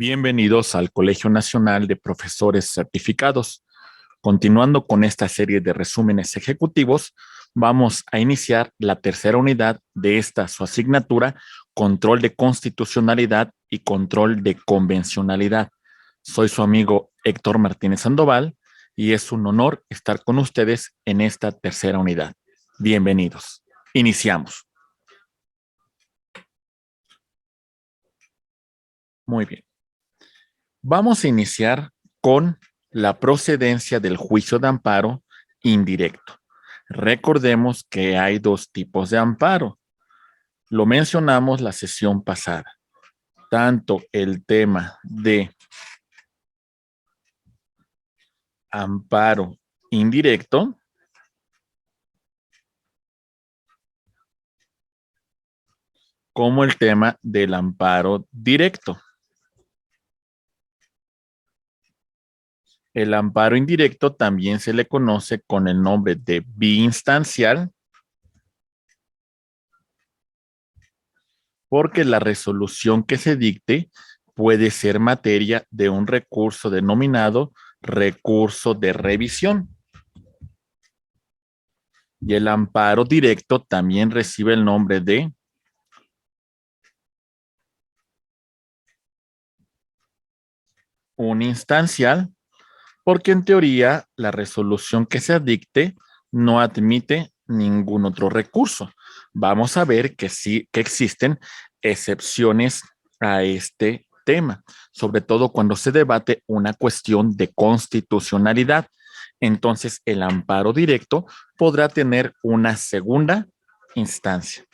Bienvenidos al Colegio Nacional de Profesores Certificados. Continuando con esta serie de resúmenes ejecutivos, vamos a iniciar la tercera unidad de esta su asignatura, Control de Constitucionalidad y Control de Convencionalidad. Soy su amigo Héctor Martínez Sandoval y es un honor estar con ustedes en esta tercera unidad. Bienvenidos. Iniciamos. Muy bien. Vamos a iniciar con la procedencia del juicio de amparo indirecto. Recordemos que hay dos tipos de amparo. Lo mencionamos la sesión pasada. Tanto el tema de amparo indirecto como el tema del amparo directo. El amparo indirecto también se le conoce con el nombre de biinstancial, porque la resolución que se dicte puede ser materia de un recurso denominado recurso de revisión. Y el amparo directo también recibe el nombre de uninstancial, porque en teoría la resolución que se dicte no admite ningún otro recurso. Vamos a ver que sí que existen excepciones a este tema, sobre todo cuando se debate una cuestión de constitucionalidad. Entonces, el amparo directo podrá tener una segunda instancia.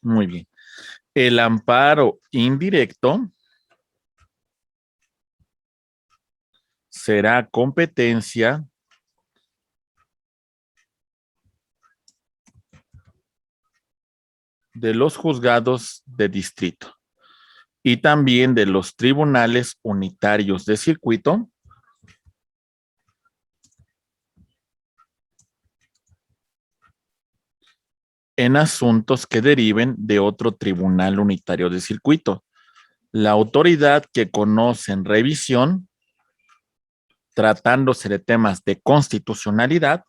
Muy bien. El amparo indirecto será competencia de los juzgados de distrito y también de los tribunales unitarios de circuito en asuntos que deriven de otro tribunal unitario de circuito. La autoridad que conoce en revisión, tratándose de temas de constitucionalidad,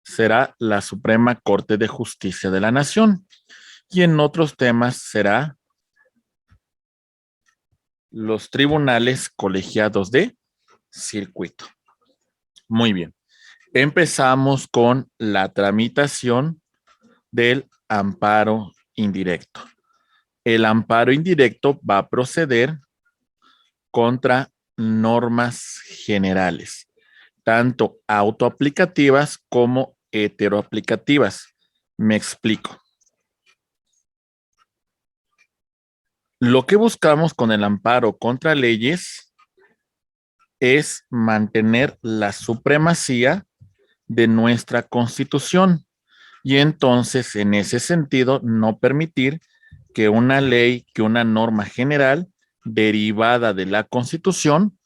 será la Suprema Corte de Justicia de la Nación y en otros temas será los tribunales colegiados de circuito. Muy bien. Empezamos con la tramitación del amparo indirecto. El amparo indirecto va a proceder contra normas generales, tanto autoaplicativas como heteroaplicativas. Me explico. Lo que buscamos con el amparo contra leyes es mantener la supremacía de nuestra Constitución y entonces en ese sentido no permitir que una ley, que una norma general derivada de la Constitución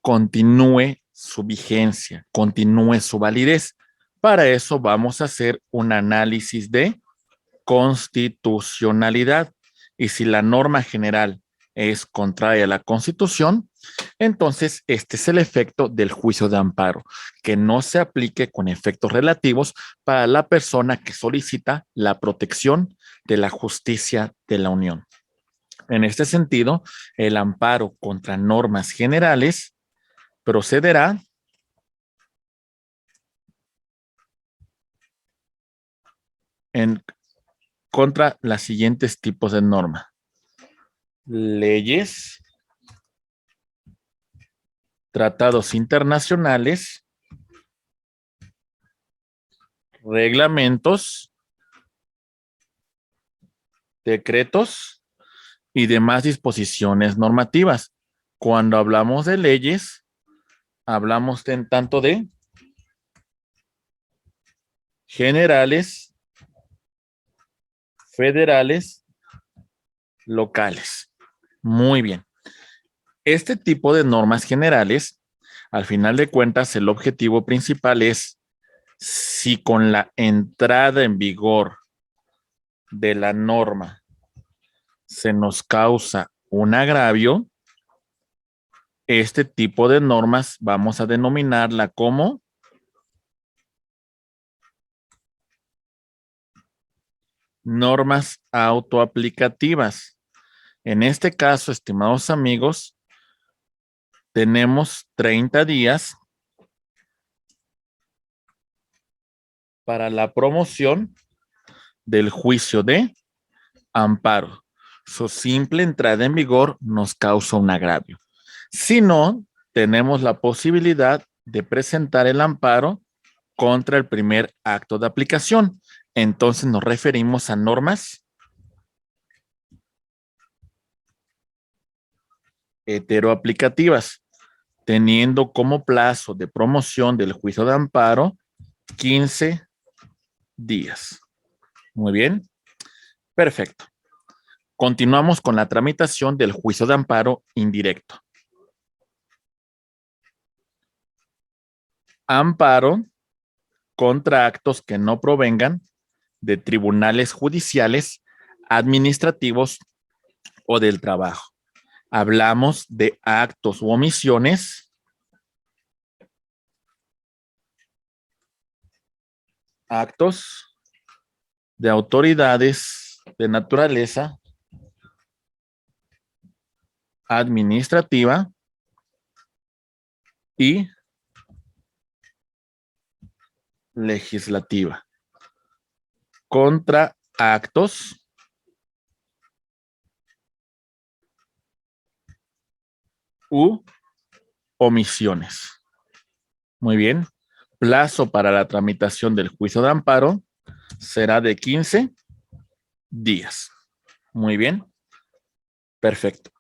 continúe su vigencia, continúe su validez. Para eso vamos a hacer un análisis de constitucionalidad y si la norma general es contraria a la Constitución, entonces este es el efecto del juicio de amparo, que no se aplique con efectos relativos para la persona que solicita la protección de la justicia de la Unión. En este sentido, el amparo contra normas generales procederá en contra los siguientes tipos de norma: leyes, tratados internacionales, reglamentos, decretos y demás disposiciones normativas. Cuando hablamos de leyes, hablamos en tanto de generales, federales, locales. Muy bien. Este tipo de normas generales, al final de cuentas, el objetivo principal es si con la entrada en vigor de la norma se nos causa un agravio, este tipo de normas vamos a denominarla como normas autoaplicativas. En este caso, estimados amigos, tenemos 30 días para la promoción del juicio de amparo. Su simple entrada en vigor nos causa un agravio. Si no, tenemos la posibilidad de presentar el amparo contra el primer acto de aplicación. Entonces nos referimos a normas heteroaplicativas, teniendo como plazo de promoción del juicio de amparo 15 días. Muy bien, perfecto. Continuamos con la tramitación del juicio de amparo indirecto. Amparo contra actos que no provengan de tribunales judiciales, administrativos o del trabajo. Hablamos de actos u omisiones actos de autoridades de naturaleza administrativa y legislativa contra actos u omisiones. Muy bien. Plazo para la tramitación del juicio de amparo será de 15 días. Muy bien. Perfecto.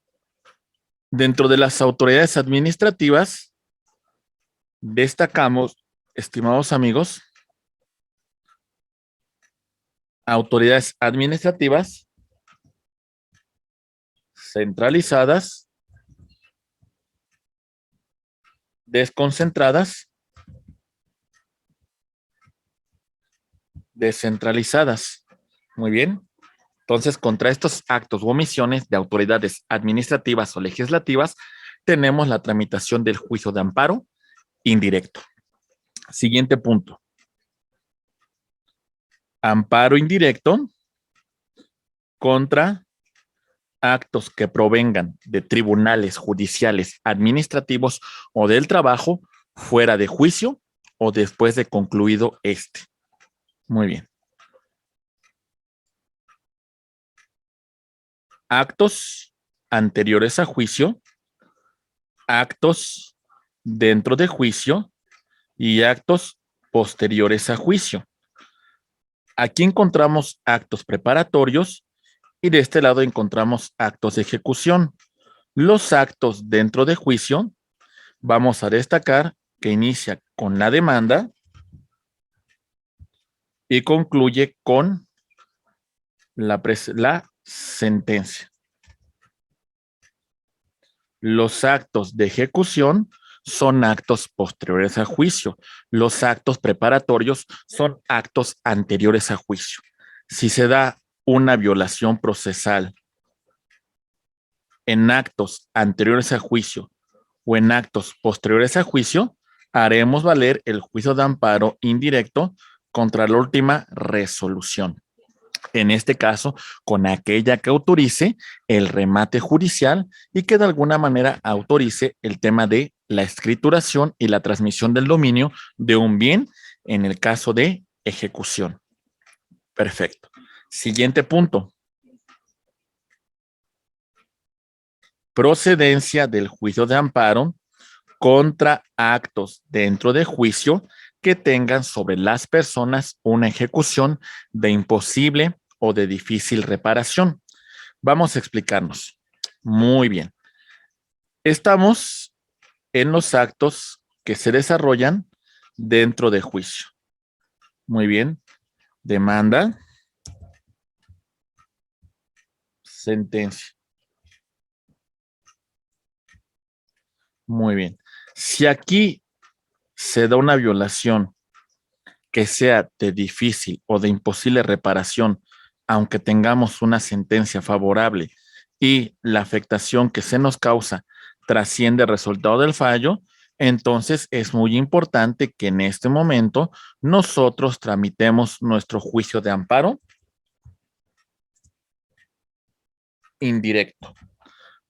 Dentro de las autoridades administrativas, destacamos, estimados amigos, autoridades administrativas centralizadas, desconcentradas, descentralizadas. Muy bien. Entonces, contra estos actos u omisiones de autoridades administrativas o legislativas, tenemos la tramitación del juicio de amparo indirecto. Siguiente punto. Amparo indirecto contra actos que provengan de tribunales judiciales, administrativos o del trabajo fuera de juicio o después de concluido este. Muy bien. Actos anteriores a juicio, actos dentro de juicio y actos posteriores a juicio. Aquí encontramos actos preparatorios y de este lado encontramos actos de ejecución. Los actos dentro de juicio vamos a destacar que inicia con la demanda y concluye con la sentencia. Los actos de ejecución son actos posteriores a juicio. Los actos preparatorios son actos anteriores a juicio. Si se da una violación procesal en actos anteriores a juicio o en actos posteriores a juicio, haremos valer el juicio de amparo indirecto contra la última resolución. En este caso, con aquella que autorice el remate judicial y que de alguna manera autorice el tema de la escrituración y la transmisión del dominio de un bien en el caso de ejecución. Perfecto. Siguiente punto. Procedencia del juicio de amparo contra actos dentro de juicio que tengan sobre las personas una ejecución de imposible o de difícil reparación. Vamos a explicarnos. Muy bien. Estamos en los actos que se desarrollan dentro de juicio. Muy bien. Demanda. Sentencia. Muy bien. Si aquí se da una violación que sea de difícil o de imposible reparación, aunque tengamos una sentencia favorable y la afectación que se nos causa trasciende el resultado del fallo, entonces es muy importante que en este momento nosotros tramitemos nuestro juicio de amparo indirecto,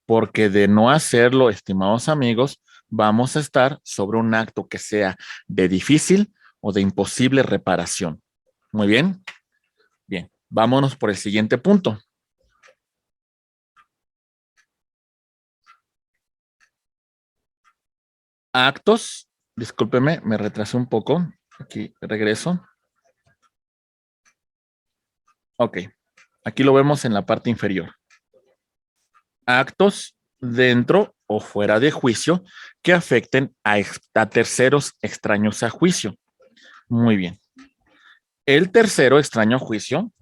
porque de no hacerlo, estimados amigos, vamos a estar sobre un acto que sea de difícil o de imposible reparación. Muy bien, bien, vámonos por el siguiente punto. Actos, discúlpeme, me retrasé un poco, aquí regreso. Ok, aquí lo vemos en la parte inferior. Actos dentro o fuera de juicio que afecten a terceros extraños a juicio. Muy bien. El tercero extraño a juicio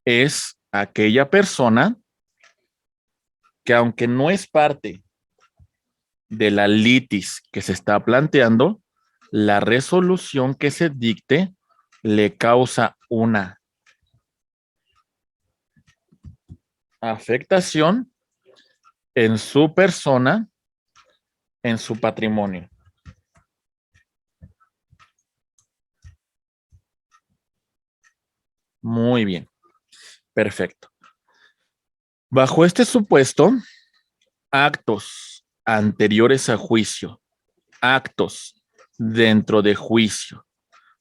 es aquella persona que aunque no es parte de la litis que se está planteando, la resolución que se dicte le causa una afectación en su persona, en su patrimonio. Muy bien, perfecto. Bajo este supuesto, actos anteriores a juicio, actos dentro de juicio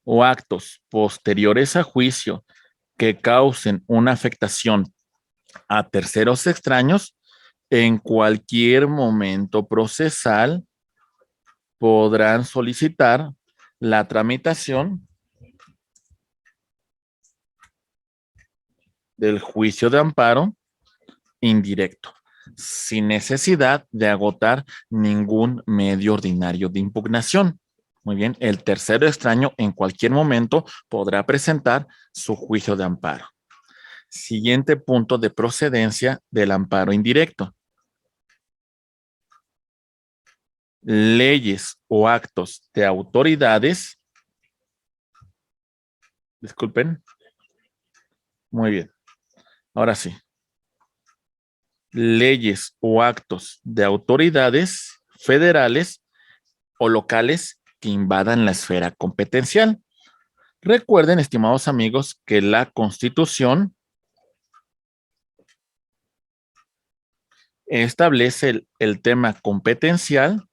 o actos posteriores a juicio que causen una afectación a terceros extraños, en cualquier momento procesal podrán solicitar la tramitación del juicio de amparo indirecto, sin necesidad de agotar ningún medio ordinario de impugnación. Muy bien, el tercero extraño en cualquier momento podrá presentar su juicio de amparo. Siguiente punto de procedencia del amparo indirecto. Leyes o actos de autoridades. Disculpen. Muy bien. Ahora sí. Leyes o actos de autoridades federales o locales que invadan la esfera competencial. Recuerden, estimados amigos, que la Constitución establece el tema competencial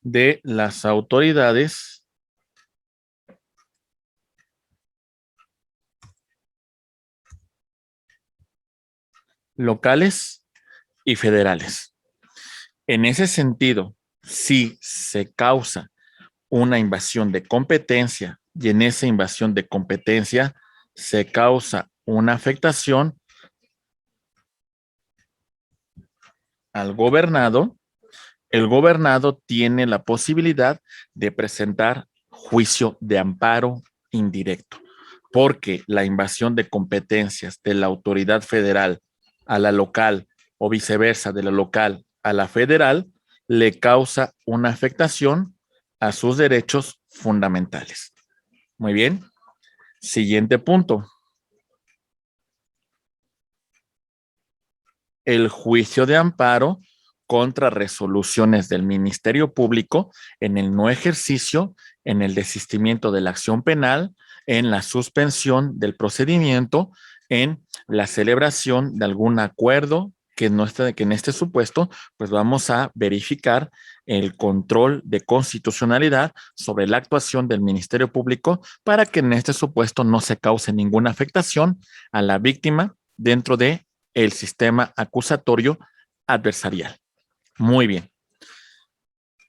de las autoridades locales y federales. En ese sentido, si se causa una invasión de competencia y en esa invasión de competencia se causa una afectación al gobernado, el gobernado tiene la posibilidad de presentar juicio de amparo indirecto, porque la invasión de competencias de la autoridad federal a la local o viceversa de la local a la federal le causa una afectación a sus derechos fundamentales. Muy bien. Siguiente punto. El juicio de amparo contra resoluciones del Ministerio Público en el no ejercicio, en el desistimiento de la acción penal, en la suspensión del procedimiento, en la celebración de algún acuerdo que en este supuesto, pues vamos a verificar el control de constitucionalidad sobre la actuación del Ministerio Público para que en este supuesto no se cause ninguna afectación a la víctima dentro de el sistema acusatorio adversarial. Muy bien.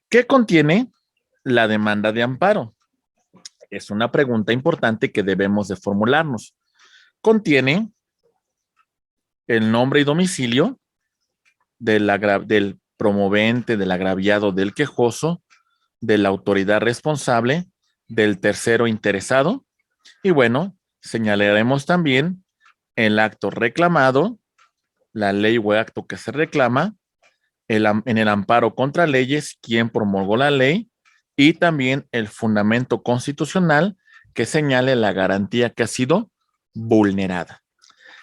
¿Qué contiene la demanda de amparo? Es una pregunta importante que debemos de formularnos. Contiene el nombre y domicilio del promovente, del agraviado, del quejoso, de la autoridad responsable, del tercero interesado. Y bueno, señalaremos también el acto reclamado, la ley o acto que se reclama, en el amparo contra leyes, quién promulgó la ley y también el fundamento constitucional que señale la garantía que ha sido vulnerada.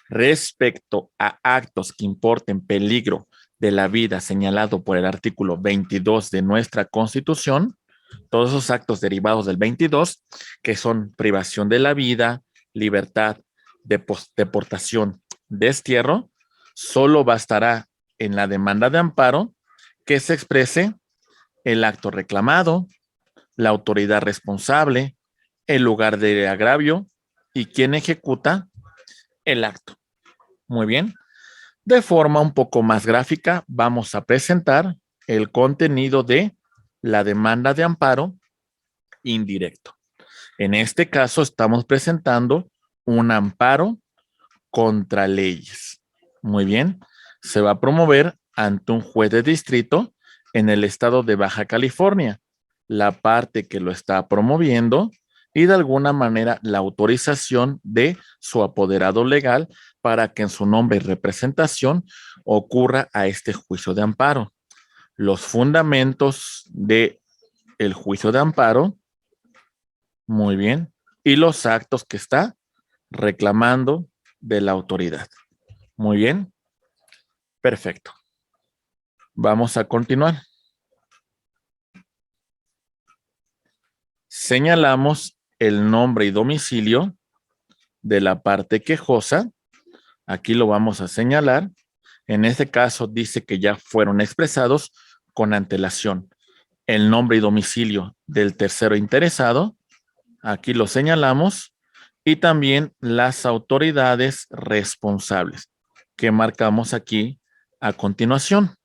Respecto a actos que importen peligro de la vida señalado por el artículo 22 de nuestra Constitución, todos esos actos derivados del 22, que son privación de la vida, libertad, deportación, destierro, solo bastará en la demanda de amparo que se exprese el acto reclamado, la autoridad responsable, el lugar de agravio y quien ejecuta el acto. Muy bien. De forma un poco más gráfica, vamos a presentar el contenido de la demanda de amparo indirecto. En este caso, estamos presentando un amparo contra leyes. Muy bien. Se va a promover ante un juez de distrito en el estado de Baja California. La parte que lo está promoviendo y de alguna manera la autorización de su apoderado legal para que en su nombre y representación ocurra a este juicio de amparo. Los fundamentos del juicio de amparo, muy bien, y los actos que está reclamando de la autoridad. Muy bien, perfecto. Vamos a continuar. Señalamos el nombre y domicilio de la parte quejosa. Aquí lo vamos a señalar. En este caso dice que ya fueron expresados con antelación. El nombre y domicilio del tercero interesado. Aquí lo señalamos. Y también las autoridades responsables que marcamos aquí a continuación.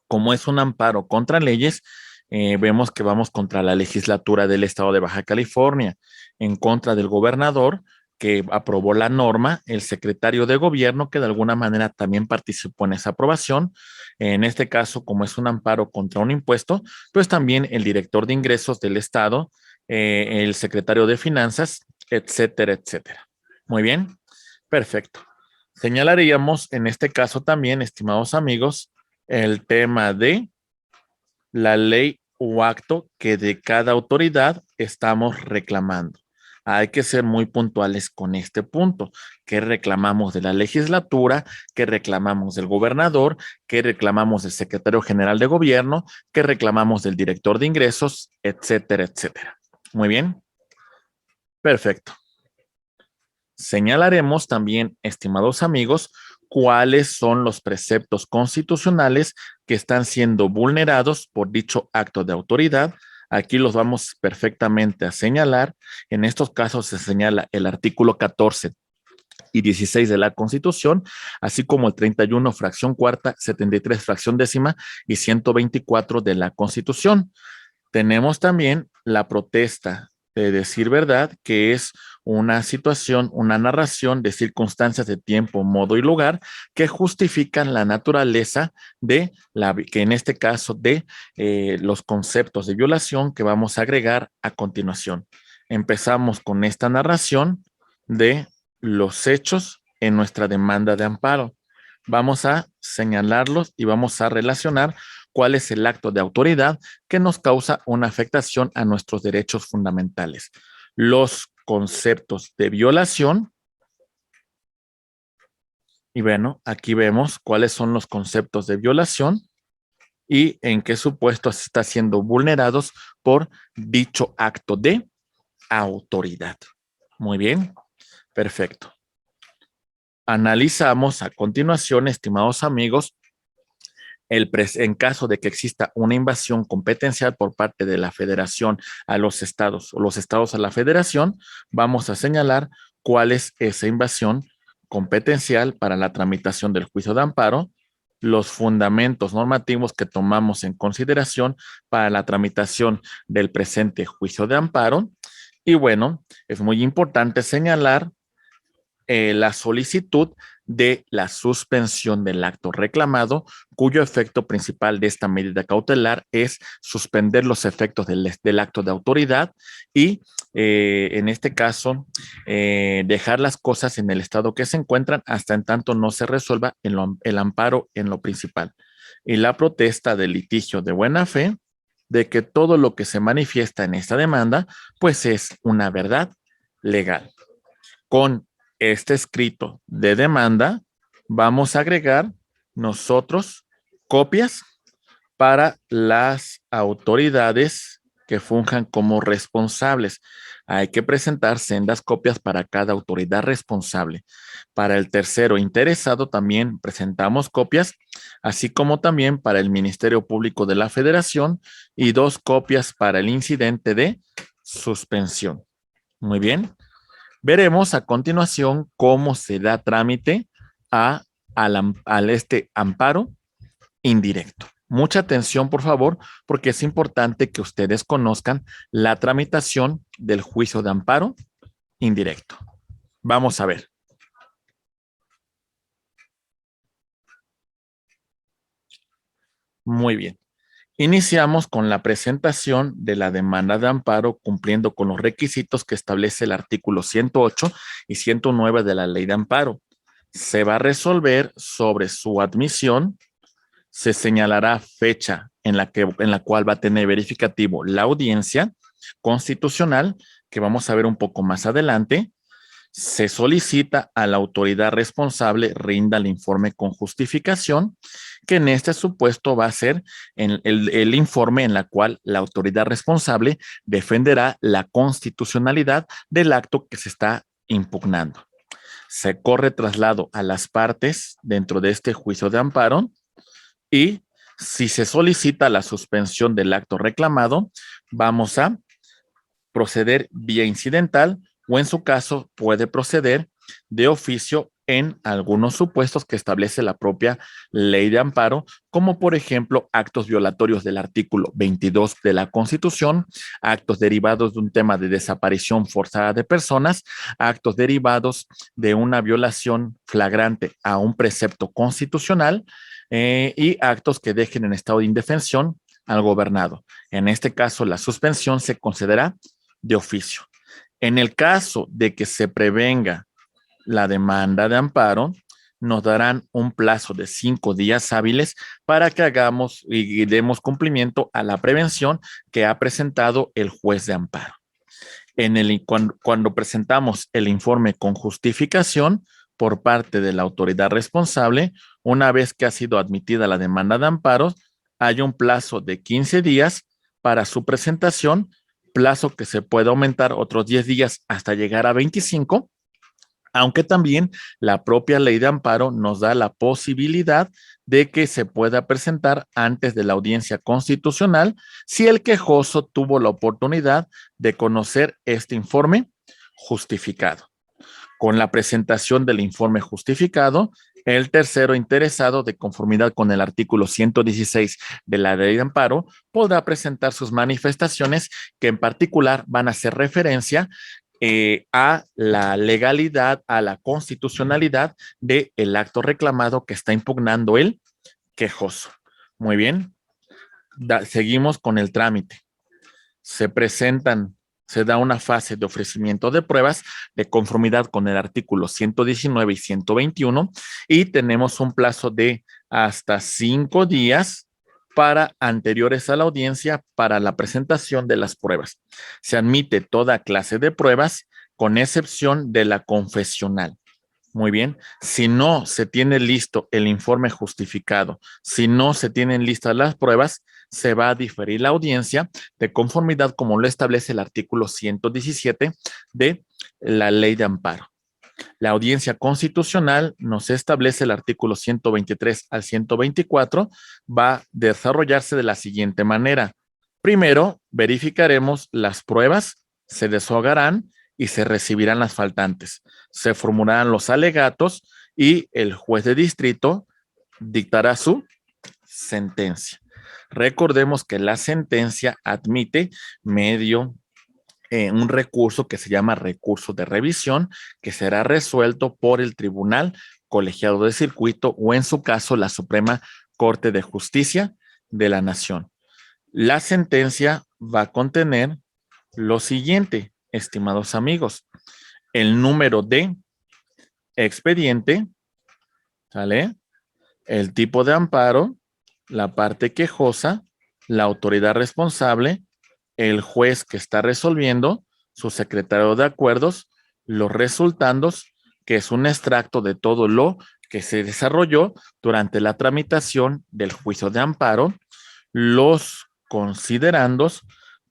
Como es un amparo contra leyes, vemos que vamos contra la legislatura del estado de Baja California, en contra del gobernador que aprobó la norma, el secretario de gobierno que de alguna manera también participó en esa aprobación. En este caso, como es un amparo contra un impuesto, pues también el director de ingresos del estado, el secretario de finanzas, etcétera, etcétera. Muy bien, perfecto. Señalaríamos en este caso también, estimados amigos, el tema de la ley o acto que de cada autoridad estamos reclamando. Hay que ser muy puntuales con este punto. ¿Qué reclamamos de la legislatura? ¿Qué reclamamos del gobernador? ¿Qué reclamamos del secretario general de gobierno? ¿Qué reclamamos del director de ingresos? Etcétera, etcétera. Muy bien. Perfecto. Señalaremos también, estimados amigos, cuáles son los preceptos constitucionales que están siendo vulnerados por dicho acto de autoridad. Aquí los vamos perfectamente a señalar. En estos casos se señala el artículo 14 y 16 de la Constitución, así como el 31, fracción cuarta, 73, fracción décima y 124 de la Constitución. Tenemos también la protesta de decir verdad, que es una situación, una narración de circunstancias de tiempo, modo y lugar que justifican la naturaleza de que en este caso de los conceptos de violación que vamos a agregar a continuación. Empezamos con esta narración de los hechos en nuestra demanda de amparo. Vamos a señalarlos y vamos a relacionar cuál es el acto de autoridad que nos causa una afectación a nuestros derechos fundamentales. Los conceptos de violación. Y bueno, aquí vemos cuáles son los conceptos de violación y en qué supuestos están siendo vulnerados por dicho acto de autoridad. Muy bien, perfecto. Analizamos a continuación, estimados amigos, en caso de que exista una invasión competencial por parte de la federación a los estados o los estados a la federación, vamos a señalar cuál es esa invasión competencial para la tramitación del juicio de amparo, los fundamentos normativos que tomamos en consideración para la tramitación del presente juicio de amparo. Y bueno, es muy importante señalar la solicitud de la suspensión del acto reclamado, cuyo efecto principal de esta medida cautelar es suspender los efectos del acto de autoridad y en este caso dejar las cosas en el estado que se encuentran hasta en tanto no se resuelva el amparo en lo principal. Y la protesta del litigio de buena fe de que todo lo que se manifiesta en esta demanda pues es una verdad legal. Con este escrito de demanda, vamos a agregar nosotros copias para las autoridades que funjan como responsables. Hay que presentar sendas copias para cada autoridad responsable. Para el tercero interesado también presentamos copias, así como también para el Ministerio Público de la Federación y 2 copias para el incidente de suspensión. Muy bien. Veremos a continuación cómo se da trámite al este amparo indirecto. Mucha atención, por favor, porque es importante que ustedes conozcan la tramitación del juicio de amparo indirecto. Vamos a ver. Muy bien. Iniciamos con la presentación de la demanda de amparo cumpliendo con los requisitos que establece el artículo 108 y 109 de la ley de amparo. Se va a resolver sobre su admisión. Se señalará fecha en la cual va a tener verificativo la audiencia constitucional, que vamos a ver un poco más adelante. Se solicita a la autoridad responsable rinda el informe con justificación, que en este supuesto va a ser el informe en la cual la autoridad responsable defenderá la constitucionalidad del acto que se está impugnando. Se corre traslado a las partes dentro de este juicio de amparo y si se solicita la suspensión del acto reclamado, vamos a proceder vía incidental o en su caso puede proceder de oficio en algunos supuestos que establece la propia ley de amparo, como por ejemplo actos violatorios del artículo 22 de la Constitución, actos derivados de un tema de desaparición forzada de personas, actos derivados de una violación flagrante a un precepto constitucional y actos que dejen en estado de indefensión al gobernado. En este caso, la suspensión se concederá de oficio. En el caso de que se prevenga la demanda de amparo, nos darán un plazo de 5 días hábiles para que hagamos y demos cumplimiento a la prevención que ha presentado el juez de amparo. Cuando presentamos el informe con justificación por parte de la autoridad responsable, una vez que ha sido admitida la demanda de amparo, hay un plazo de 15 días para su presentación, plazo que se puede aumentar otros 10 días hasta llegar a 25, aunque también la propia ley de amparo nos da la posibilidad de que se pueda presentar antes de la audiencia constitucional si el quejoso tuvo la oportunidad de conocer este informe justificado. Con la presentación del informe justificado, el tercero interesado, de conformidad con el artículo 116 de la ley de amparo, podrá presentar sus manifestaciones que en particular van a hacer referencia a la legalidad, a la constitucionalidad del acto reclamado que está impugnando el quejoso. Muy bien, seguimos con el trámite. Se da una fase de ofrecimiento de pruebas de conformidad con el artículo 119 y 121 y tenemos un plazo de hasta 5 días para anteriores a la audiencia para la presentación de las pruebas. Se admite toda clase de pruebas con excepción de la confesional. Muy bien, si no se tiene listo el informe justificado, si no se tienen listas las pruebas, se va a diferir la audiencia de conformidad como lo establece el artículo 117 de la ley de amparo. La audiencia constitucional nos establece el artículo 123 al 124, va a desarrollarse de la siguiente manera. Primero, verificaremos las pruebas, se deshogarán y se recibirán las faltantes. Se formularán los alegatos y el juez de distrito dictará su sentencia. Recordemos que la sentencia admite un recurso que se llama recurso de revisión, que será resuelto por el Tribunal Colegiado de Circuito o en su caso la Suprema Corte de Justicia de la Nación. La sentencia va a contener lo siguiente, estimados amigos: el número de expediente, ¿sale? El tipo de amparo, la parte quejosa, la autoridad responsable, el juez que está resolviendo, su secretario de acuerdos los resultandos, que es un extracto de todo lo que se desarrolló durante la tramitación del juicio de amparo, los considerandos,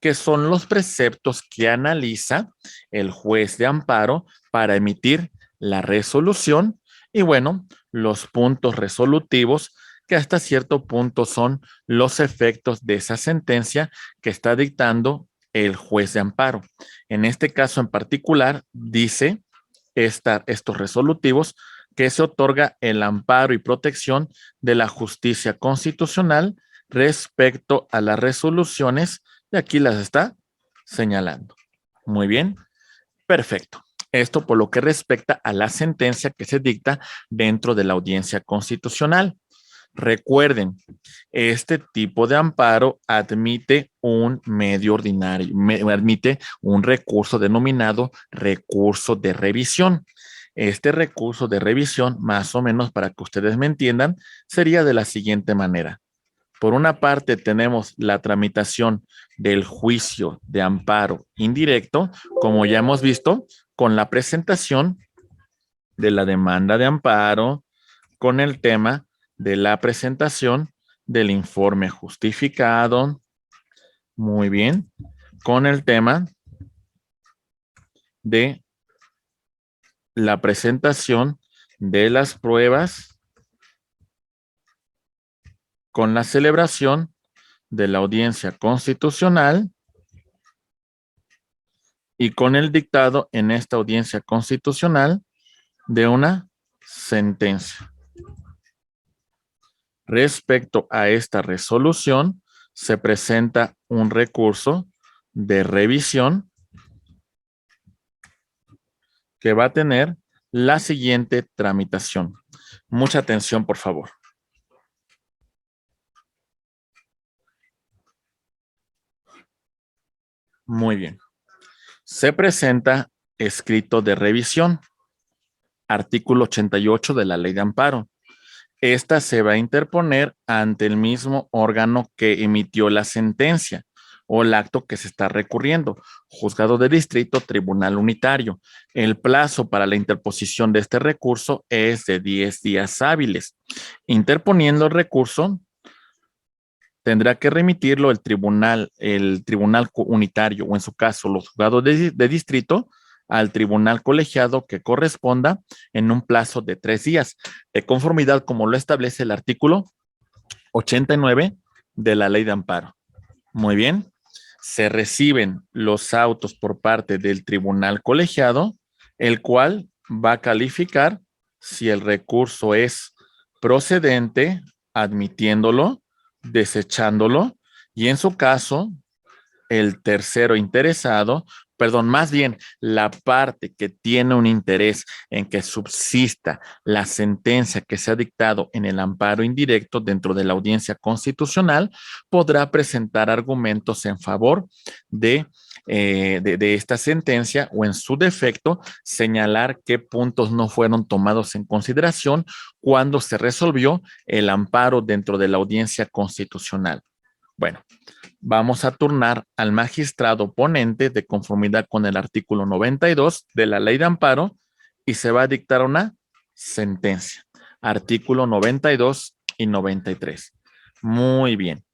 que son los preceptos que analiza el juez de amparo para emitir la resolución, y bueno, los puntos resolutivos, que hasta cierto punto son los efectos de esa sentencia que está dictando el juez de amparo. En este caso en particular, dice estos resolutivos que se otorga el amparo y protección de la justicia constitucional respecto a las resoluciones, y aquí las está señalando. Muy bien, perfecto. Esto por lo que respecta a la sentencia que se dicta dentro de la audiencia constitucional. Recuerden, este tipo de amparo admite un medio ordinario, admite un recurso denominado recurso de revisión. Este recurso de revisión, más o menos para que ustedes me entiendan, sería de la siguiente manera. Por una parte tenemos la tramitación del juicio de amparo indirecto, como ya hemos visto, con la presentación de la demanda de amparo, con el tema de la presentación del informe justificado. Muy bien. Con el tema de la presentación de las pruebas, con la celebración de la audiencia constitucional y con el dictado en esta audiencia constitucional de una sentencia. Respecto a esta resolución, se presenta un recurso de revisión que va a tener la siguiente tramitación. Mucha atención, por favor. Muy bien. Se presenta escrito de revisión, artículo 88 de la Ley de Amparo. Esta se va a interponer ante el mismo órgano que emitió la sentencia o el acto que se está recurriendo, juzgado de distrito, tribunal unitario. El plazo para la interposición de este recurso es de 10 días hábiles. Interponiendo el recurso, tendrá que remitirlo el tribunal unitario, o en su caso los juzgados de distrito, al tribunal colegiado que corresponda en un plazo de 3 días, de conformidad como lo establece el artículo 89 de la Ley de Amparo. Muy bien. Se reciben los autos por parte del tribunal colegiado, el cual va a calificar si el recurso es procedente, admitiéndolo, desechándolo, y en su caso, el tercero interesado, perdón, más bien la parte que tiene un interés en que subsista la sentencia que se ha dictado en el amparo indirecto dentro de la audiencia constitucional, podrá presentar argumentos en favor de esta sentencia, o en su defecto señalar qué puntos no fueron tomados en consideración cuando se resolvió el amparo dentro de la audiencia constitucional. Bueno, vamos a turnar al magistrado ponente de conformidad con el artículo 92 de la Ley de Amparo y se va a dictar una sentencia. Artículo 92 y 93. Muy bien.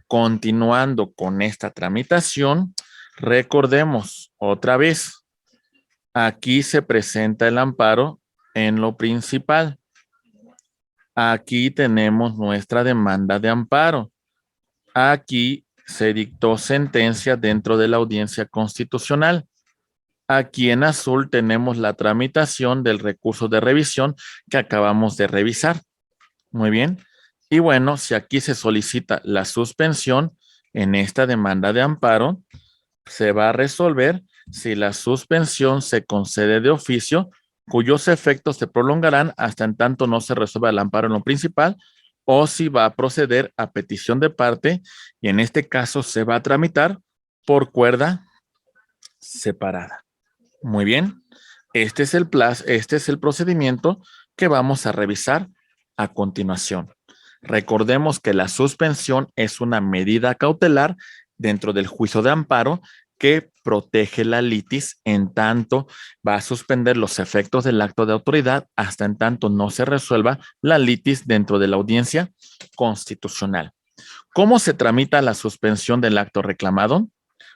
Continuando con esta tramitación, recordemos otra vez, aquí se presenta el amparo en lo principal. Aquí tenemos nuestra demanda de amparo. Aquí se dictó sentencia dentro de la audiencia constitucional. Aquí en azul tenemos la tramitación del recurso de revisión que acabamos de revisar. Muy bien. Y bueno, si aquí se solicita la suspensión en esta demanda de amparo, se va a resolver si la suspensión se concede de oficio, cuyos efectos se prolongarán hasta en tanto no se resuelva el amparo en lo principal, o si va a proceder a petición de parte, y en este caso se va a tramitar por cuerda separada. Muy bien. Este es el procedimiento que vamos a revisar a continuación. Recordemos que la suspensión es una medida cautelar dentro del juicio de amparo que protege la litis en tanto va a suspender los efectos del acto de autoridad hasta en tanto no se resuelva la litis dentro de la audiencia constitucional. ¿Cómo se tramita la suspensión del acto reclamado?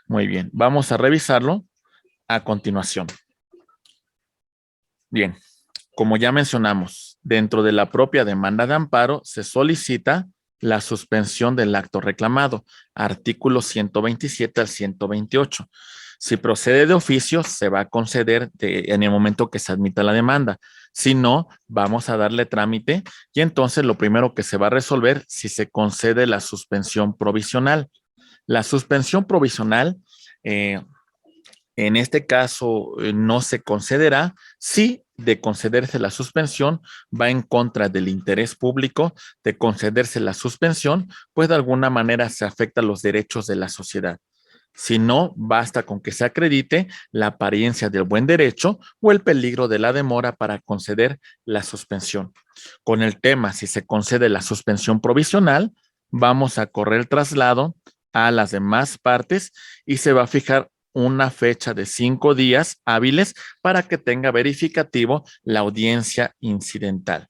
Muy bien, vamos a revisarlo a continuación. Bien, como ya mencionamos, dentro de la propia demanda de amparo se solicita la suspensión del acto reclamado, artículos 127 al 128. Si procede de oficio, se va a conceder en el momento que se admita la demanda. Si no, vamos a darle trámite y entonces lo primero que se va a resolver si se concede la suspensión provisional. La suspensión provisional, en este caso, no se concederá si de concederse la suspensión va en contra del interés público, de concederse la suspensión, pues de alguna manera se afecta los derechos de la sociedad. Si no, basta con que se acredite la apariencia del buen derecho o el peligro de la demora para conceder la suspensión. Con el tema, si se concede la suspensión provisional, vamos a correr el traslado a las demás partes y se va a fijar una fecha de 5 días hábiles para que tenga verificativo la audiencia incidental.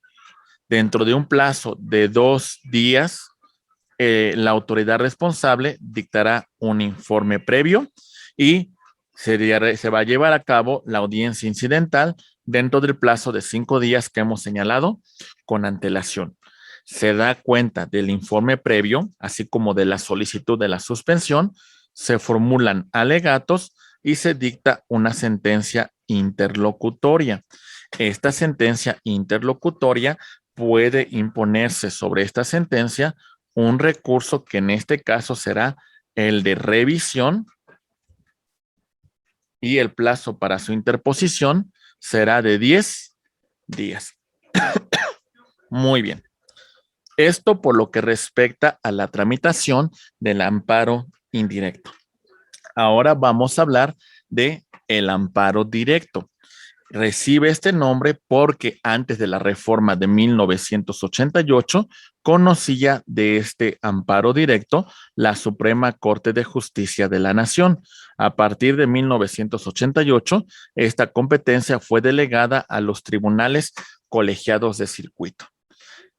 Dentro de un plazo de 2 días, la autoridad responsable dictará un informe previo y se va a llevar a cabo la audiencia incidental dentro del plazo de 5 días que hemos señalado con antelación. Se da cuenta del informe previo, así como de la solicitud de la suspensión, se formulan alegatos y se dicta una sentencia interlocutoria. Esta sentencia interlocutoria puede imponerse sobre esta sentencia un recurso que en este caso será el de revisión y el plazo para su interposición será de 10 días. Muy bien. Esto por lo que respecta a la tramitación del amparo indirecto. Ahora vamos a hablar de el amparo directo. Recibe este nombre porque antes de la reforma de 1988 conocía de este amparo directo la Suprema Corte de Justicia de la Nación. A partir de 1988, esta competencia fue delegada a los tribunales colegiados de circuito.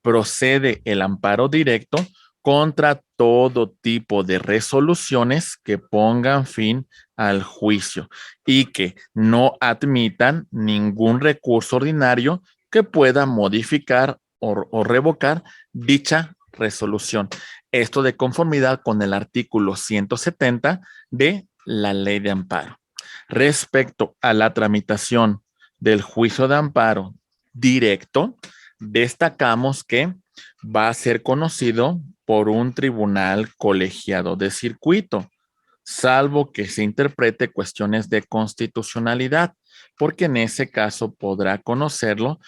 Procede el amparo directo contra todo tipo de resoluciones que pongan fin al juicio y que no admitan ningún recurso ordinario que pueda modificar o revocar dicha resolución. Esto de conformidad con el artículo 170 de la Ley de Amparo. Respecto a la tramitación del juicio de amparo directo, destacamos que va a ser conocido por un tribunal colegiado de circuito, salvo que se interprete cuestiones de constitucionalidad, porque en ese caso podrá conocerlo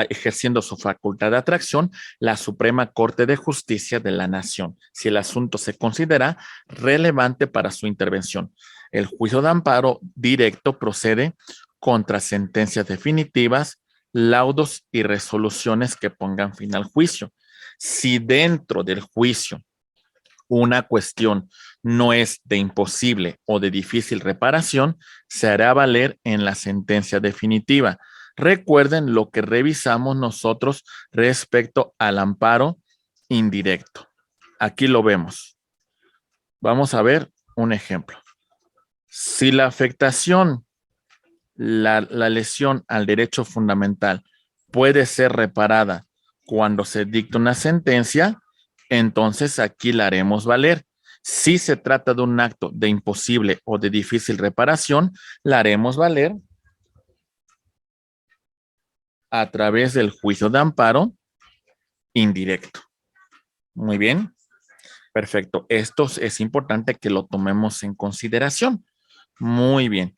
ejerciendo su facultad de atracción la Suprema Corte de Justicia de la Nación, si el asunto se considera relevante para su intervención. El juicio de amparo directo procede contra sentencias definitivas, laudos y resoluciones que pongan fin al juicio. Si dentro del juicio una cuestión no es de imposible o de difícil reparación, se hará valer en la sentencia definitiva. Recuerden lo que revisamos nosotros respecto al amparo indirecto. Aquí lo vemos. Vamos a ver un ejemplo. Si la afectación, la lesión al derecho fundamental puede ser reparada cuando se dicta una sentencia, entonces aquí la haremos valer. Si se trata de un acto de imposible o de difícil reparación, la haremos valer a través del juicio de amparo indirecto. Muy bien. Perfecto. Esto es importante que lo tomemos en consideración. Muy bien.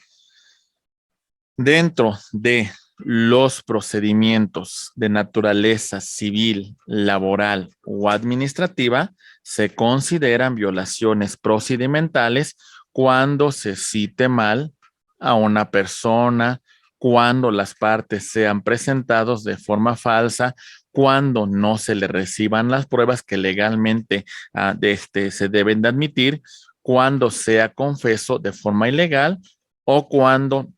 Dentro de los procedimientos de naturaleza civil, laboral o administrativa, se consideran violaciones procedimentales cuando se cite mal a una persona, cuando las partes sean presentados de forma falsa, cuando no se le reciban las pruebas que legalmente se deben de admitir, cuando sea confeso de forma ilegal o cuando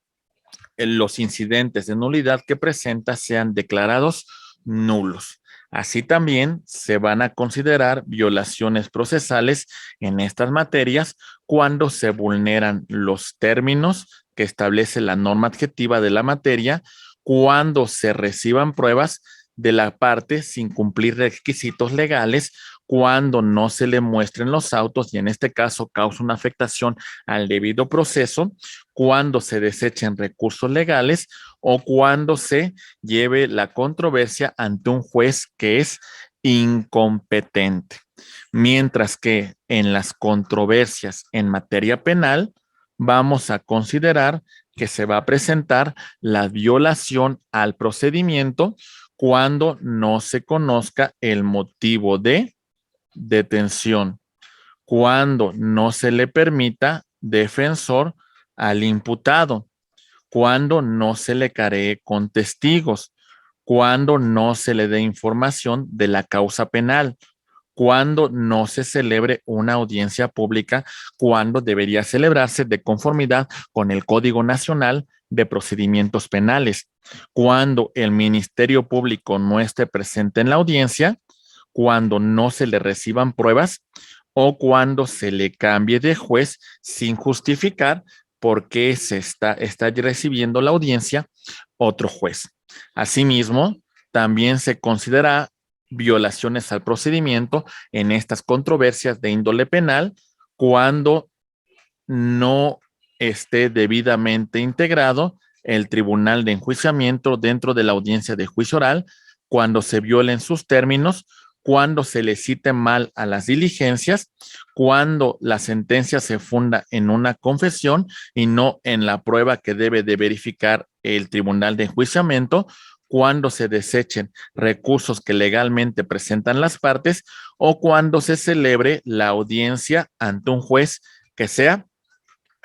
los incidentes de nulidad que presenta sean declarados nulos. Así también se van a considerar violaciones procesales en estas materias cuando se vulneran los términos que establece la norma adjetiva de la materia, cuando se reciban pruebas de la parte sin cumplir requisitos legales, cuando no se le muestren los autos y en este caso causa una afectación al debido proceso, cuando se desechen recursos legales o cuando se lleve la controversia ante un juez que es incompetente. Mientras que en las controversias en materia penal, vamos a considerar que se va a presentar la violación al procedimiento cuando no se conozca el motivo de detención, cuando no se le permita defensor al imputado, cuando no se le caree con testigos, cuando no se le dé información de la causa penal, cuando no se celebre una audiencia pública, cuando debería celebrarse de conformidad con el Código Nacional de Procedimientos Penales, cuando el Ministerio Público no esté presente en la audiencia, cuando no se le reciban pruebas o cuando se le cambie de juez sin justificar por qué se está recibiendo la audiencia otro juez. Asimismo, también se considera violaciones al procedimiento en estas controversias de índole penal cuando no esté debidamente integrado el tribunal de enjuiciamiento dentro de la audiencia de juicio oral, cuando se violen sus términos, cuando se le cite mal a las diligencias, cuando la sentencia se funda en una confesión y no en la prueba que debe de verificar el tribunal de enjuiciamiento, cuando se desechen recursos que legalmente presentan las partes o cuando se celebre la audiencia ante un juez que sea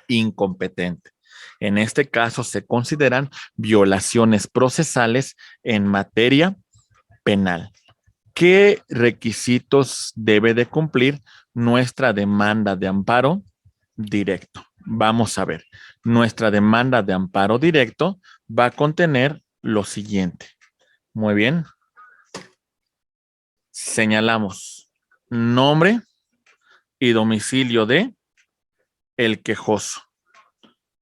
incompetente. En este caso se consideran violaciones procesales en materia penal. ¿Qué requisitos debe de cumplir nuestra demanda de amparo directo? Vamos a ver. Nuestra demanda de amparo directo va a contener lo siguiente. Muy bien. Señalamos nombre y domicilio de el quejoso,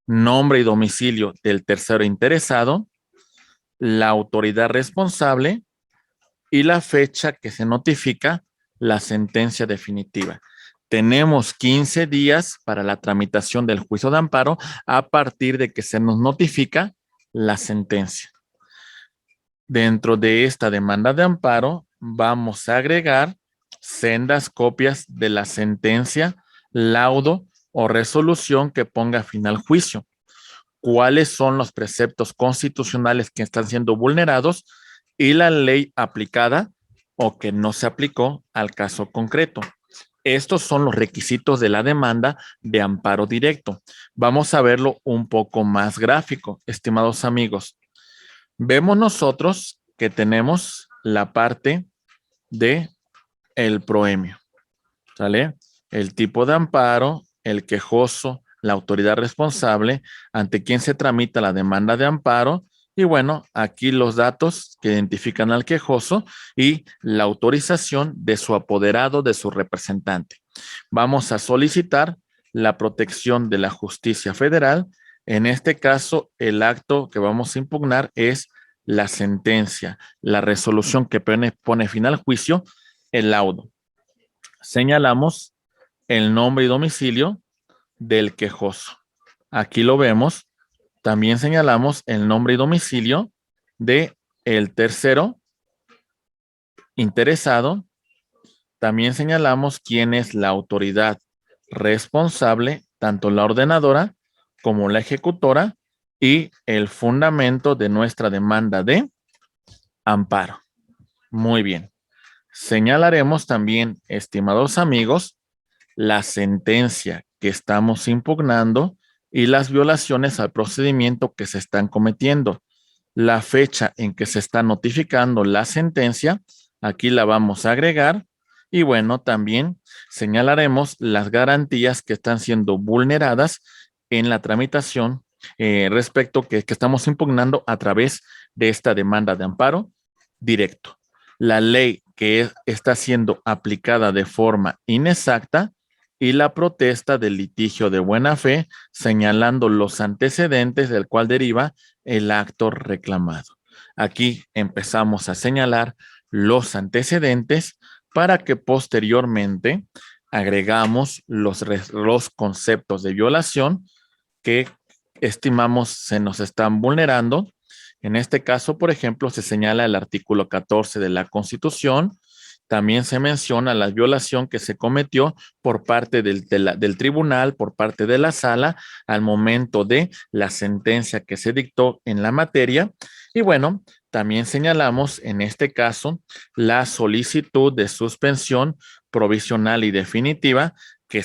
nombre y domicilio del tercero interesado, la autoridad responsable y la fecha que se notifica la sentencia definitiva. Tenemos 15 días para la tramitación del juicio de amparo a partir de que se nos notifica la sentencia. Dentro de esta demanda de amparo, vamos a agregar sendas copias de la sentencia, laudo o resolución que ponga fin al juicio. ¿Cuáles son los preceptos constitucionales que están siendo vulnerados y la ley aplicada o que no se aplicó al caso concreto? Estos son los requisitos de la demanda de amparo directo. Vamos a verlo un poco más gráfico, estimados amigos. Vemos nosotros que tenemos la parte de el proemio, ¿sale? El tipo de amparo, el quejoso, la autoridad responsable, ante quien se tramita la demanda de amparo, y bueno, aquí los datos que identifican al quejoso y la autorización de su apoderado, de su representante. Vamos a solicitar la protección de la justicia federal. En este caso, el acto que vamos a impugnar es la sentencia, la resolución que pone fin al juicio, el laudo. Señalamos el nombre y domicilio del quejoso. Aquí lo vemos. También señalamos el nombre y domicilio de el tercero interesado. También señalamos quién es la autoridad responsable, tanto la ordenadora como la ejecutora, y el fundamento de nuestra demanda de amparo. Muy bien. Señalaremos también, estimados amigos, la sentencia que estamos impugnando y las violaciones al procedimiento que se están cometiendo. La fecha en que se está notificando la sentencia, aquí la vamos a agregar Y bueno, también señalaremos las garantías que están siendo vulneradas en la tramitación respecto que estamos impugnando a través de esta demanda de amparo directo. La ley que está siendo aplicada de forma inexacta y la protesta del litigio de buena fe, señalando los antecedentes del cual deriva el acto reclamado. Aquí empezamos a señalar los antecedentes para que posteriormente agregamos los conceptos de violación que estimamos se nos están vulnerando. En este caso, por ejemplo, se señala el artículo 14 de la Constitución. También se menciona la violación que se cometió por parte del tribunal, por parte de la sala, al momento de la sentencia que se dictó en la materia. Y bueno, también señalamos en este caso la solicitud de suspensión provisional y definitiva que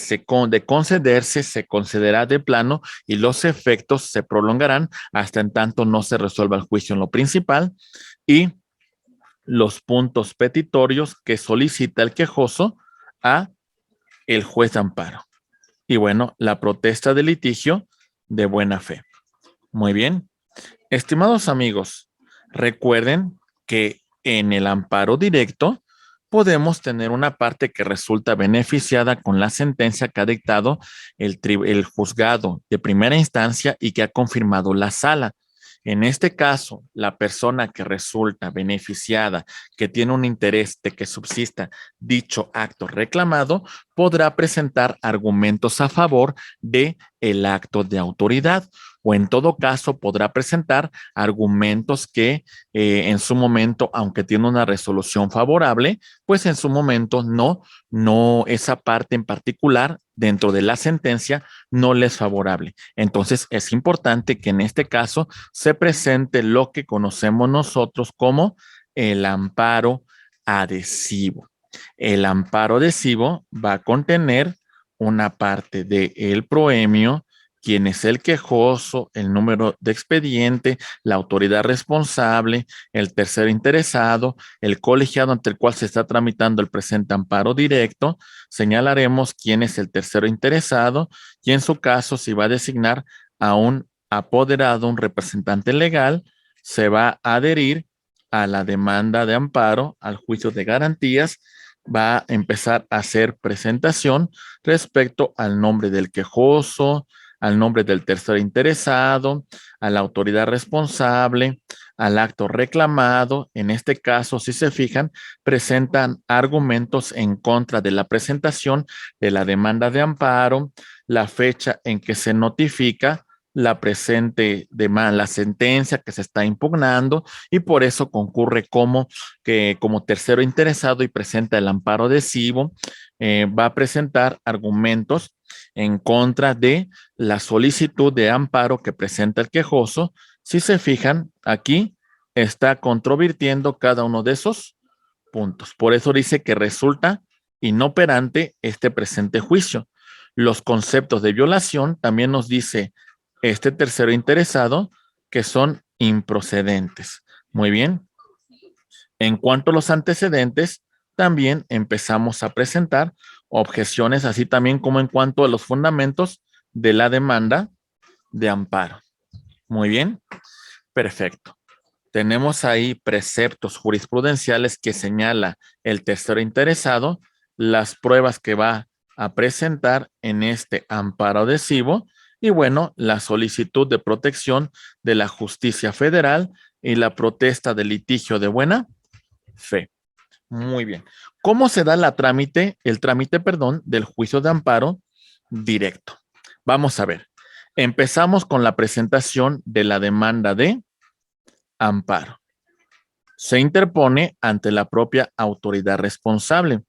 de concederse se concederá de plano y los efectos se prolongarán hasta en tanto no se resuelva el juicio en lo principal y los puntos petitorios que solicita el quejoso a el juez de amparo. Y bueno, la protesta de litigio de buena fe. Muy bien. Estimados amigos, recuerden que en el amparo directo podemos tener una parte que resulta beneficiada con la sentencia que ha dictado el juzgado de primera instancia y que ha confirmado la sala. En este caso, la persona que resulta beneficiada, que tiene un interés de que subsista dicho acto reclamado, podrá presentar argumentos a favor de el acto de autoridad o en todo caso podrá presentar argumentos que en su momento, aunque tiene una resolución favorable, pues en su momento no esa parte en particular dentro de la sentencia no le es favorable. Entonces es importante que en este caso se presente lo que conocemos nosotros como el amparo adhesivo. El amparo adhesivo va a contener una parte del proemio, quién es el quejoso, el número de expediente, la autoridad responsable, el tercero interesado, el colegiado ante el cual se está tramitando el presente amparo directo. Señalaremos quién es el tercero interesado y en su caso si va a designar a un apoderado, un representante legal, se va a adherir a la demanda de amparo, al juicio de garantías, va a empezar a hacer presentación respecto al nombre del quejoso, al nombre del tercero interesado, a la autoridad responsable, al acto reclamado. En este caso, si se fijan, presentan argumentos en contra de la presentación de la demanda de amparo, la fecha en que se notifica la presente demanda, la sentencia que se está impugnando y por eso concurre como tercero interesado y presenta el amparo adhesivo, va a presentar argumentos en contra de la solicitud de amparo que presenta el quejoso. Si se fijan, aquí está controvirtiendo cada uno de esos puntos. Por eso dice que resulta inoperante este presente juicio. Los conceptos de violación también nos dice este tercero interesado que son improcedentes. Muy bien. En cuanto a los antecedentes, también empezamos a presentar objeciones, así también como en cuanto a los fundamentos de la demanda de amparo. Muy bien, perfecto. Tenemos ahí preceptos jurisprudenciales que señala el tercero interesado, las pruebas que va a presentar en este amparo adhesivo y bueno, la solicitud de protección de la justicia federal y la protesta de litigio de buena fe. Muy bien. ¿Cómo se da el trámite, perdón, del juicio de amparo directo? Vamos a ver. Empezamos con la presentación de la demanda de amparo. Se interpone ante la propia autoridad responsable,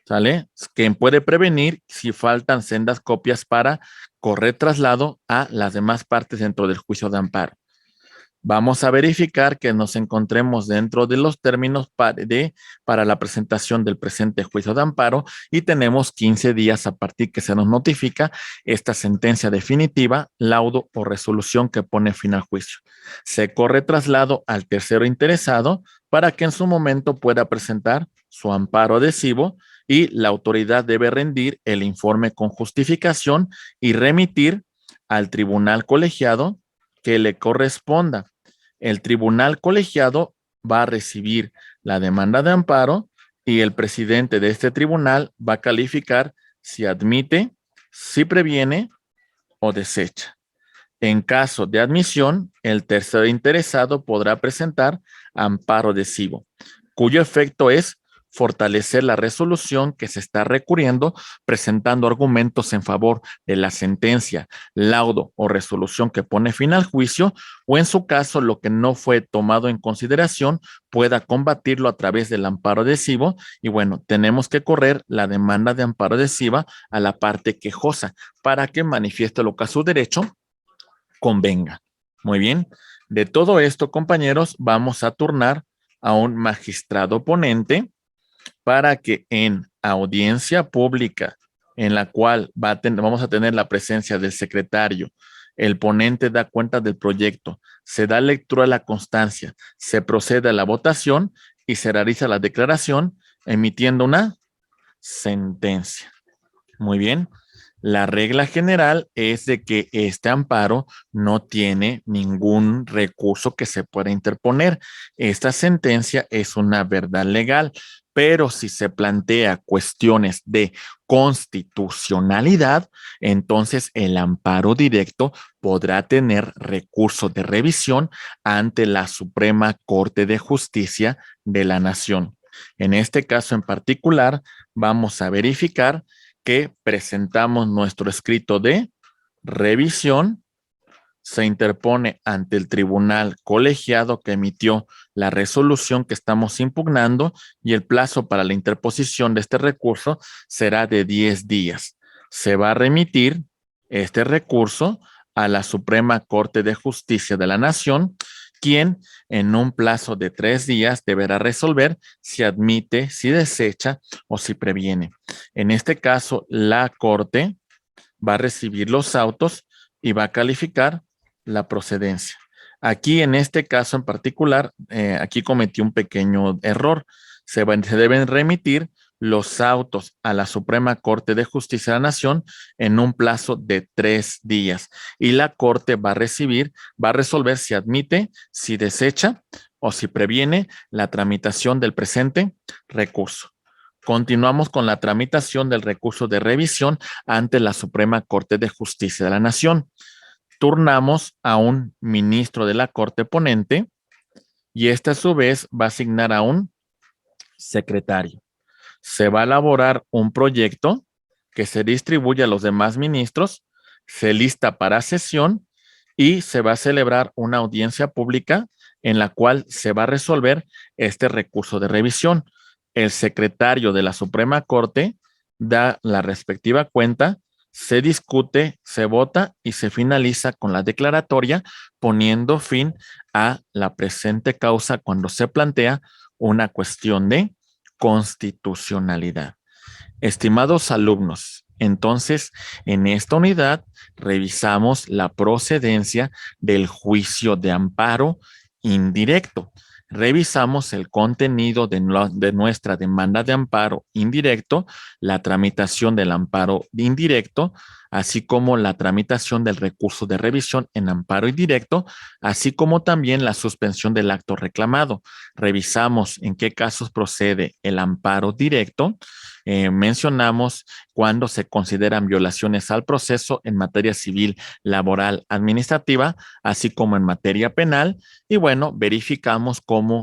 ¿sale? Quien puede prevenir si faltan sendas copias para correr traslado a las demás partes dentro del juicio de amparo. Vamos a verificar que nos encontremos dentro de los términos para la presentación del presente juicio de amparo y tenemos 15 días a partir que se nos notifica esta sentencia definitiva, laudo o resolución que pone fin al juicio. Se corre traslado al tercero interesado para que en su momento pueda presentar su amparo adhesivo y la autoridad debe rendir el informe con justificación y remitir al tribunal colegiado que le corresponda. El tribunal colegiado va a recibir la demanda de amparo y el presidente de este tribunal va a calificar si admite, si previene o desecha. En caso de admisión, el tercero interesado podrá presentar amparo adhesivo, cuyo efecto es fortalecer la resolución que se está recurriendo, presentando argumentos en favor de la sentencia, laudo o resolución que pone fin al juicio, o en su caso, lo que no fue tomado en consideración pueda combatirlo a través del amparo adhesivo. Y bueno, tenemos que correr la demanda de amparo adhesiva a la parte quejosa para que manifieste lo que a su derecho convenga. Muy bien. De todo esto, compañeros, vamos a turnar a un magistrado ponente para que en audiencia pública, en la cual vamos a tener la presencia del secretario, el ponente da cuenta del proyecto, se da lectura a la constancia, se procede a la votación y se realiza la declaración emitiendo una sentencia. Muy bien. La regla general es de que este amparo no tiene ningún recurso que se pueda interponer. Esta sentencia es una verdad legal, pero si se plantea cuestiones de constitucionalidad, entonces el amparo directo podrá tener recurso de revisión ante la Suprema Corte de Justicia de la Nación. En este caso en particular, vamos a verificar que presentamos nuestro escrito de revisión, se interpone ante el tribunal colegiado que emitió la resolución que estamos impugnando y el plazo para la interposición de este recurso será de 10 días. Se va a remitir este recurso a la Suprema Corte de Justicia de la Nación, quien en un plazo de 3 días deberá resolver si admite, si desecha o si previene. En este caso, la Corte va a recibir los autos y va a calificar la procedencia. Aquí, en este caso en particular, aquí cometí un pequeño error. Se deben remitir los autos a la Suprema Corte de Justicia de la Nación en un plazo de 3 días. Y la Corte va a resolver si admite, si desecha o si previene la tramitación del presente recurso. Continuamos con la tramitación del recurso de revisión ante la Suprema Corte de Justicia de la Nación. Turnamos a un ministro de la Corte ponente y este a su vez va a asignar a un secretario. Se va a elaborar un proyecto que se distribuye a los demás ministros, se lista para sesión y se va a celebrar una audiencia pública en la cual se va a resolver este recurso de revisión. El secretario de la Suprema Corte da la respectiva cuenta, se discute, se vota y se finaliza con la declaratoria, poniendo fin a la presente causa cuando se plantea una cuestión de constitucionalidad. Estimados alumnos, entonces en esta unidad revisamos la procedencia del juicio de amparo indirecto. Revisamos el contenido de nuestra demanda de amparo indirecto, la tramitación del amparo indirecto, así como la tramitación del recurso de revisión en amparo indirecto, así como también la suspensión del acto reclamado. Revisamos en qué casos procede el amparo directo. Mencionamos cuando se consideran violaciones al proceso en materia civil, laboral, administrativa, así como en materia penal. Y bueno, verificamos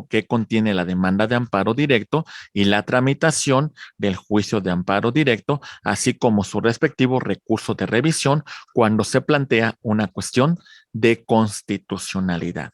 qué contiene la demanda de amparo directo y la tramitación del juicio de amparo directo, así como su respectivo recurso de revisión cuando se plantea una cuestión de constitucionalidad.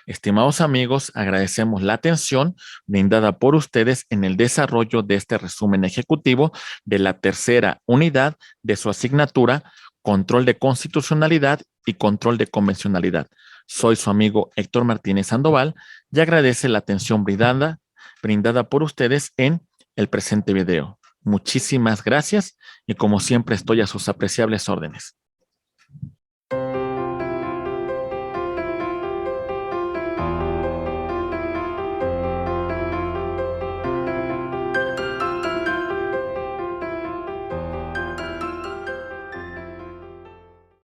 Estimados amigos, agradecemos la atención brindada por ustedes en el desarrollo de este resumen ejecutivo de la tercera unidad de su asignatura, Control de Constitucionalidad y Control de Convencionalidad. Soy su amigo Héctor Martínez Sandoval y agradece la atención brindada por ustedes en el presente video. Muchísimas gracias y como siempre estoy a sus apreciables órdenes.